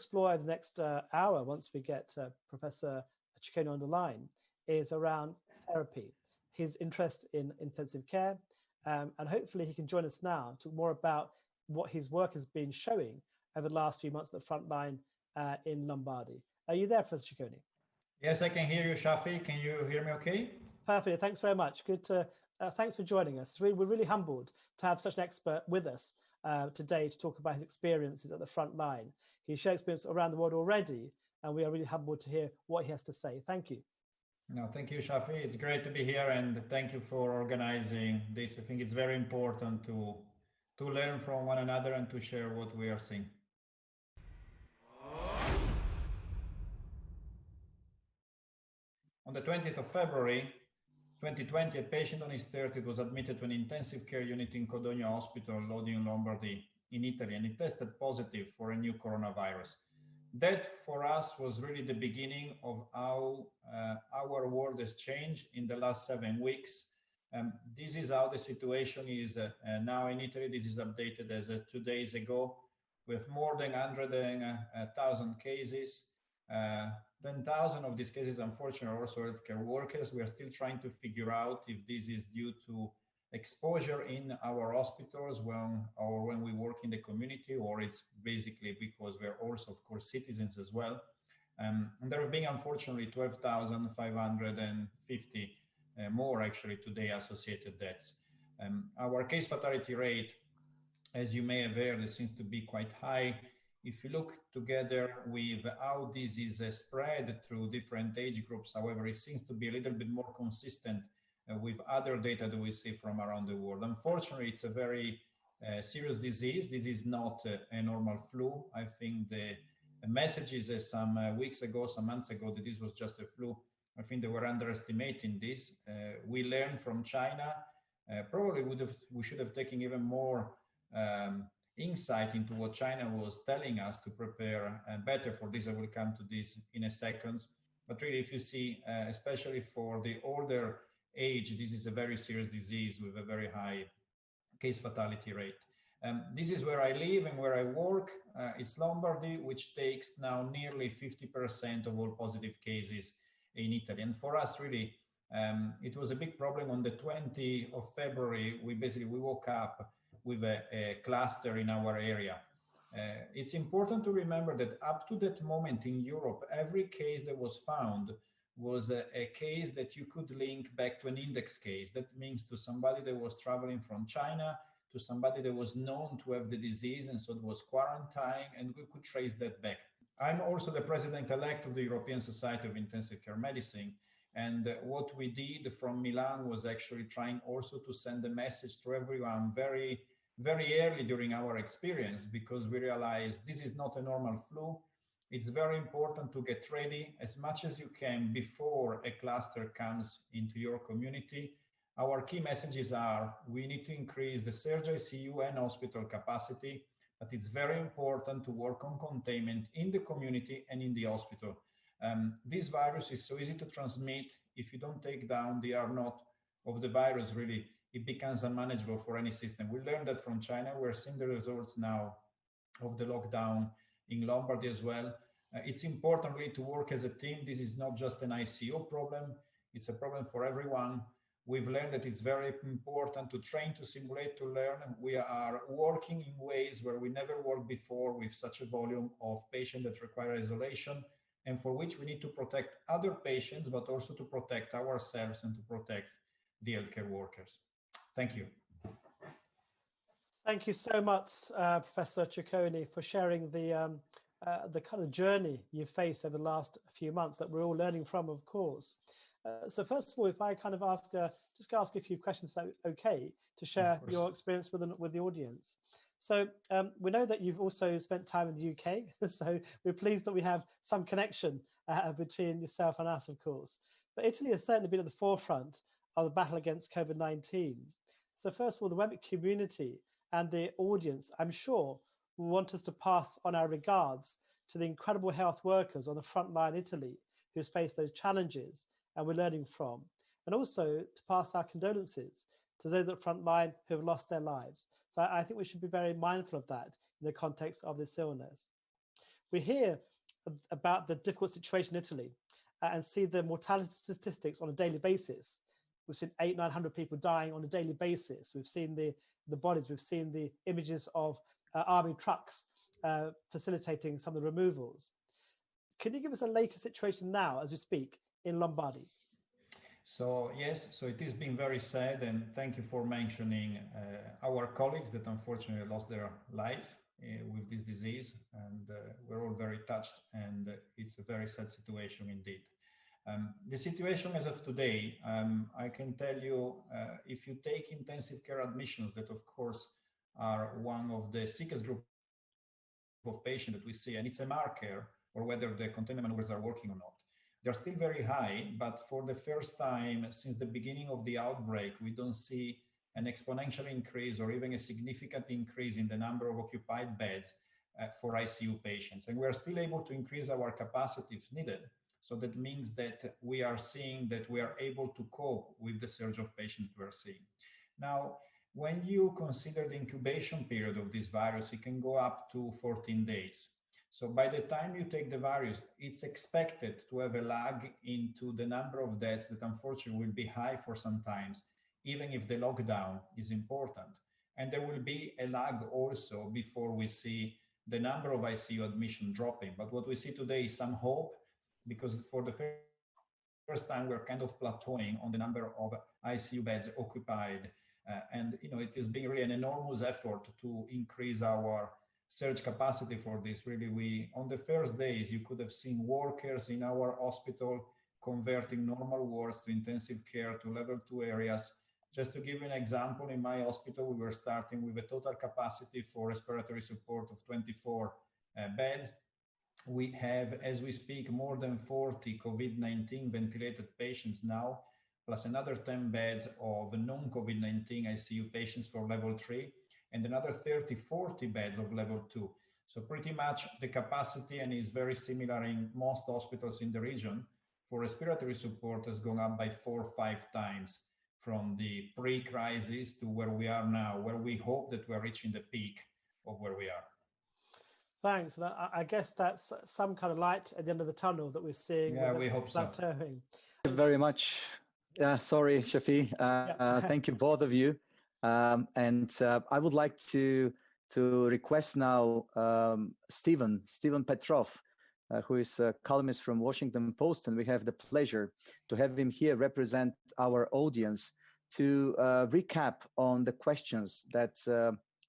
explore over the next hour, once we get Professor Cecconi on the line, is around therapy, his interest in intensive care, and hopefully he can join us now to talk more about what his work has been showing over the last few months at the Frontline in Lombardy. Are you there, Professor Cecconi? Yes, I can hear you, Shafi. Can you hear me okay? Perfect. Thanks very much. Good to, thanks for joining us. We're really humbled to have such an expert with us today to talk about his experiences at the front line. He's shared experience around the world already, and we are really humbled to hear what he has to say. Thank you. No, thank you, Shafi. It's great to be here, and thank you for organizing this. I think it's very important to learn from one another and to share what we are seeing. On the 20th of February 2020, a patient on his 30th was admitted to an intensive care unit in Codogno Hospital, Lodi in Lombardy, in Italy, and he tested positive for a new coronavirus. That, for us, was really the beginning of how our world has changed in the last 7 weeks. This is how the situation is now in Italy. This is updated as 2 days ago, with more than 100,000 cases. 10,000 of these cases, unfortunately, are also healthcare workers. We are still trying to figure out if this is due to exposure in our hospitals when we work in the community, or it's basically because we're also, of course, citizens as well. And there have been, unfortunately, 12,550 more actually today associated deaths. Our case fatality rate, as you may have heard, seems to be quite high. If you look together with how this is spread through different age groups, however, it seems to be a little bit more consistent with other data that we see from around the world. Unfortunately, it's a very serious disease. This is not a normal flu. I think the messages some weeks ago, some months ago, that this was just a flu, I think they were underestimating this. We learned from China. Probably we should have taken even more insight into what China was telling us to prepare better for this. I will come to this in a second. But really, if you see, especially for the older age, this is a very serious disease with a very high case fatality rate. This is where I live and where I work. It's Lombardy, which takes now nearly 50% of all positive cases in Italy. And for us, really, it was a big problem. On the 20th of February, we woke up with a cluster in our area. It's important to remember that up to that moment in Europe, every case that was found was a case that you could link back to an index case. That means to somebody that was traveling from China, to somebody that was known to have the disease, and so it was quarantined, and we could trace that back. I'm also the president-elect of the European Society of Intensive Care Medicine, and what we did from Milan was actually trying also to send a message to everyone very, very early during our experience, because we realized this is not a normal flu. It's very important to get ready as much as you can before a cluster comes into your community. Our key messages are: we need to increase the surge ICU and hospital capacity, but it's very important to work on containment in the community and in the hospital. This virus is so easy to transmit. If you don't take down the R0 of the virus, really, it becomes unmanageable for any system. We learned that from China. We're seeing the results now of the lockdown in Lombardy as well. It's important really to work as a team. This is not just an ICU problem. It's a problem for everyone. We've learned that it's very important to train, to simulate, to learn. We are working in ways where we never worked before with such a volume of patients that require isolation, and for which we need to protect other patients, but also to protect ourselves and to protect the healthcare workers. Thank you. Thank you so much, Professor Cecconi, for sharing the kind of journey you faced over the last few months that we're all learning from, of course. So first of all, if I kind of ask a few questions, so okay, to share your experience with the audience. So we know that you've also spent time in the UK, so we're pleased that we have some connection between yourself and us, of course. But Italy has certainly been at the forefront of the battle against COVID-19. So first of all, the WEBIT community and the audience, I'm sure, will want us to pass on our regards to the incredible health workers on the front line in Italy who's faced those challenges and we're learning from, and also to pass our condolences to those at the front line who have lost their lives. So I think we should be very mindful of that in the context of this illness. we hear about the difficult situation in Italy and see the mortality statistics on a daily basis. We've seen 800-900 people dying on a daily basis. We've seen the bodies. We've seen the images of army trucks facilitating some of the removals. Can you give us a latest situation now, as we speak, in Lombardy? So yes, so it is being very sad, and thank you for mentioning our colleagues that unfortunately lost their life with this disease, and we're all very touched, and it's a very sad situation indeed. The situation as of today, I can tell you, if you take intensive care admissions, that of course are one of the sickest group of patients that we see, and it's a marker or whether the containment maneuvers are working or not. They're still very high, but for the first time since the beginning of the outbreak, we don't see an exponential increase or even a significant increase in the number of occupied beds for ICU patients. And we're still able to increase our capacity if needed. So that means that we are seeing that we are able to cope with the surge of patients we're seeing. Now, when you consider the incubation period of this virus, it can go up to 14 days. So by the time you take the virus, it's expected to have a lag into the number of deaths that unfortunately will be high for some times, even if the lockdown is important. And there will be a lag also before we see the number of ICU admissions dropping. But what we see today is some hope, because for the first time, we're kind of plateauing on the number of ICU beds occupied. And it has been really an enormous effort to increase our surge capacity for this. Really, on the first days, you could have seen workers in our hospital converting normal wards to intensive care to level 2 areas. Just to give you an example, in my hospital, we were starting with a total capacity for respiratory support of 24 beds. We have, as we speak, more than 40 COVID-19 ventilated patients now, plus another 10 beds of non-COVID-19 ICU patients for level 3, and another 30-40 beds of level 2. So pretty much the capacity, and is very similar in most hospitals in the region, for respiratory support has gone up by 4 or 5 times from the pre-crisis to where we are now, where we hope that we're reaching the peak of where we are. Thanks. I guess that's some kind of light at the end of the tunnel that we're seeing. Yeah, we hope so. Plateauing. Thank you very much. Sorry, Shafi. Thank you, both of you. And I would like to request now Stephen Petrow, who is a columnist from Washington Post, and we have the pleasure to have him here represent our audience to recap on the questions that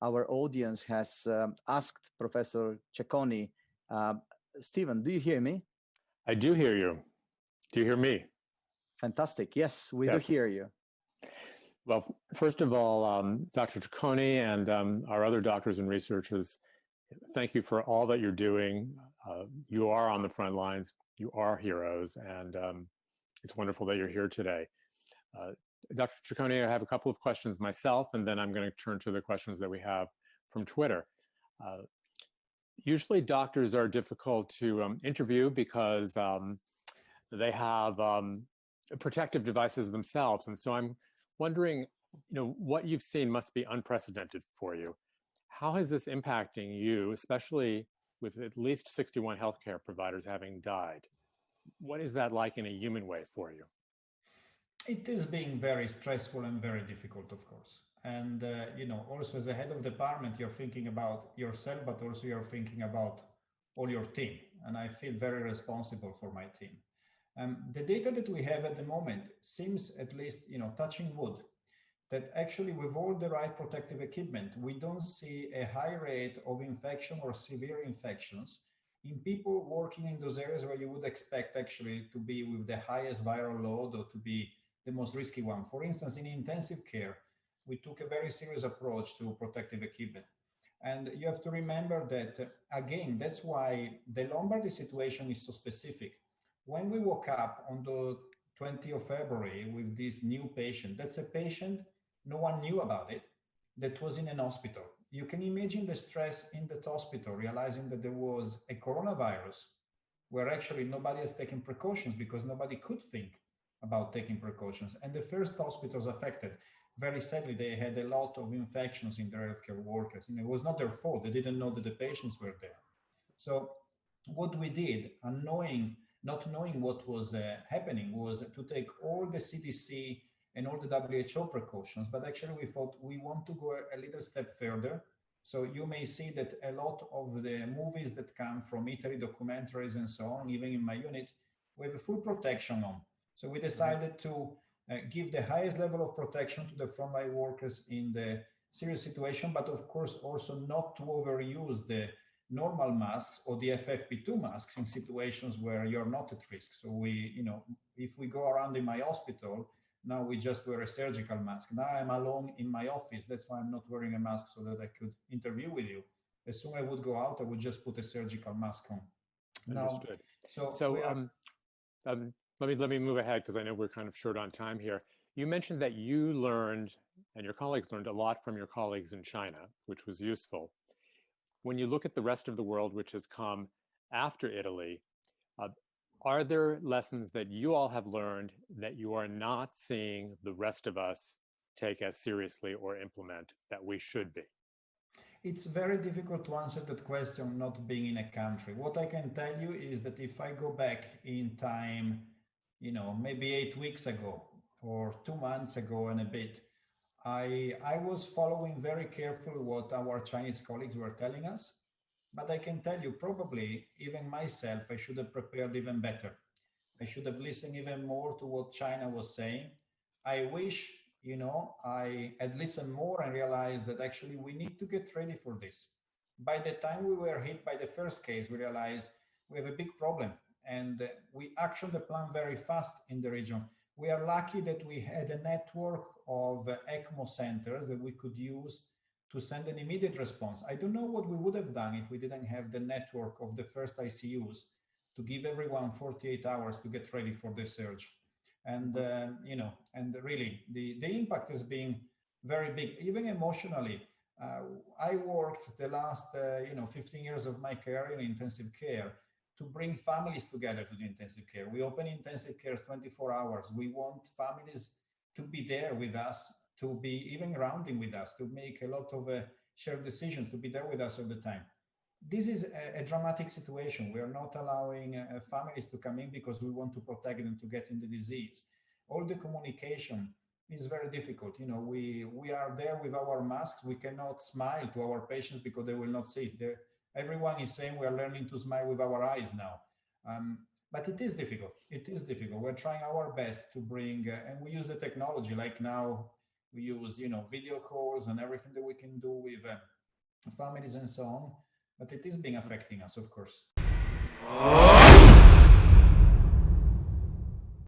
our audience has asked Professor Cecconi. Stephen, do you hear me? I do hear you. Do you hear me? Fantastic. Yes, we do hear you. Well, first of all, Dr. Cecconi and our other doctors and researchers, thank you for all that you're doing. You are on the front lines. You are heroes, and it's wonderful that you're here today. Dr. Cecconi, I have a couple of questions myself, and then I'm going to turn to the questions that we have from Twitter. Usually doctors are difficult to interview because they have protective devices themselves. And so I'm wondering, what you've seen must be unprecedented for you. How is this impacting you, especially with at least 61 healthcare providers having died? What is that like in a human way for you? It is being very stressful and very difficult, of course. And, also as a head of department, you're thinking about yourself, but also you're thinking about all your team. And I feel very responsible for my team. The data that we have at the moment seems, at least, touching wood, that actually with all the right protective equipment, we don't see a high rate of infection or severe infections in people working in those areas where you would expect actually to be with the highest viral load or to be the most risky one. For instance, in intensive care, we took a very serious approach to protective equipment. And you have to remember that, again, that's why the Lombardy situation is so specific. When we woke up on the 20th of February with this new patient, that's a patient, no one knew about it, that was in an hospital. You can imagine the stress in that hospital, realizing that there was a coronavirus where actually nobody has taken precautions because nobody could think about taking precautions. And the first hospitals affected, very sadly, they had a lot of infections in their healthcare workers. It was not their fault. They didn't know that the patients were there. So what we did, and not knowing what was happening, was to take all the CDC and all the WHO precautions. But actually, we thought we want to go a little step further. So you may see that a lot of the movies that come from Italy, documentaries and so on, even in my unit, we have a full protection on. So we decided to give the highest level of protection to the frontline workers in the serious situation, but of course also not to overuse the normal masks or the FFP2 masks in situations where you're not at risk. So we, if we go around in my hospital, now we just wear a surgical mask. Now I'm alone in my office. That's why I'm not wearing a mask, so that I could interview with you. As soon as I would go out, I would just put a surgical mask on. Understood. Let me move ahead, because I know we're kind of short on time here. You mentioned that you learned, and your colleagues learned, a lot from your colleagues in China, which was useful. When you look at the rest of the world, which has come after Italy, are there lessons that you all have learned that you are not seeing the rest of us take as seriously or implement that we should be? It's very difficult to answer that question not being in a country. What I can tell you is that if I go back in time, maybe 8 weeks ago or 2 months ago and a bit, I was following very carefully what our Chinese colleagues were telling us. But I can tell you, probably even myself, I should have prepared even better. I should have listened even more to what China was saying. I wish, I had listened more and realized that actually we need to get ready for this. By the time we were hit by the first case, we realized we have a big problem, and we actioned the plan very fast in the region. We are lucky that we had a network of ECMO centers that we could use to send an immediate response. I don't know what we would have done if we didn't have the network of the first ICUs to give everyone 48 hours to get ready for the surge. And, and really the impact has been very big, even emotionally. I worked the last, 15 years of my career in intensive care to bring families together to the intensive care. We open intensive care 24 hours. We want families to be there with us, to be even rounding with us, to make a lot of shared decisions, to be there with us all the time. This is a dramatic situation. We are not allowing families to come in because we want to protect them to get in the disease. All the communication is very difficult. We are there with our masks. We cannot smile to our patients because they will not see it. Everyone is saying we are learning to smile with our eyes now. But it is difficult. It is difficult. We're trying our best to bring, and we use the technology. Like now, we use, video calls and everything that we can do with families and so on. But it is being affecting us, of course.